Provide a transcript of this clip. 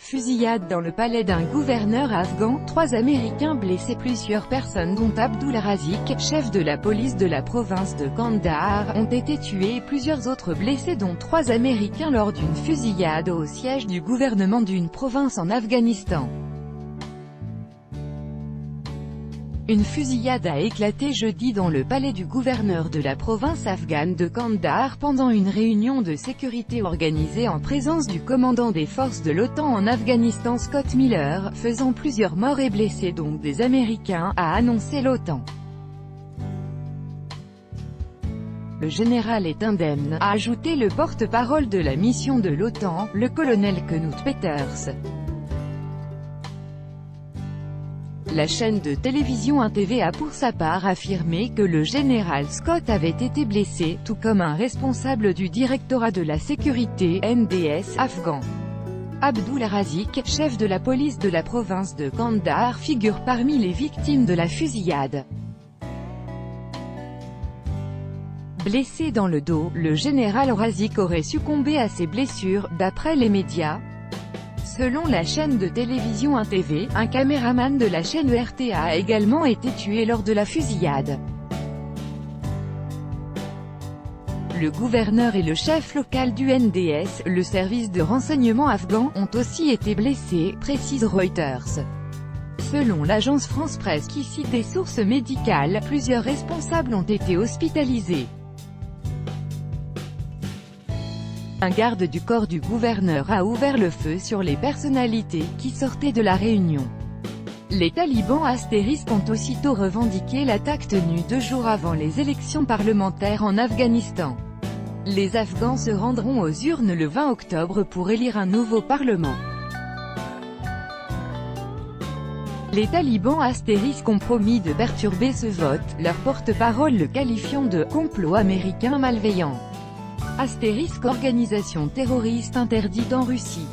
Fusillade dans le palais d'un gouverneur afghan, 3 Américains blessés. Plusieurs personnes dont Abdul Razik, chef de la police de la province de Kandahar, ont été tuées et plusieurs autres blessés dont 3 Américains lors d'une fusillade au siège du gouvernement d'une province en Afghanistan. Une fusillade a éclaté jeudi dans le palais du gouverneur de la province afghane de Kandahar pendant une réunion de sécurité organisée en présence du commandant des forces de l'OTAN en Afghanistan Scott Miller, faisant plusieurs morts et blessés dont des Américains, a annoncé l'OTAN. Le général est indemne, a ajouté le porte-parole de la mission de l'OTAN, le colonel Knut Peters. La chaîne de télévision NTV a pour sa part affirmé que le général Scott avait été blessé, tout comme un responsable du directorat de la sécurité NDS afghan. Abdul Razik, chef de la police de la province de Kandahar, figure parmi les victimes de la fusillade. Blessé dans le dos, le général Razik aurait succombé à ses blessures, d'après les médias. Selon la chaîne de télévision NTV, un caméraman de la chaîne RTA a également été tué lors de la fusillade. Le gouverneur et le chef local du NDS, le service de renseignement afghan, ont aussi été blessés, précise Reuters. Selon l'agence France-Presse qui cite des sources médicales, plusieurs responsables ont été hospitalisés. Un garde du corps du gouverneur a ouvert le feu sur les personnalités qui sortaient de la réunion. Les talibans astérisques ont aussitôt revendiqué l'attaque tenue 2 jours avant les élections parlementaires en Afghanistan. Les Afghans se rendront aux urnes le 20 octobre pour élire un nouveau parlement. Les talibans astérisques ont promis de perturber ce vote, leur porte-parole le qualifiant de « complot américain malveillant ». Astérisque, organisation terroriste interdite en Russie.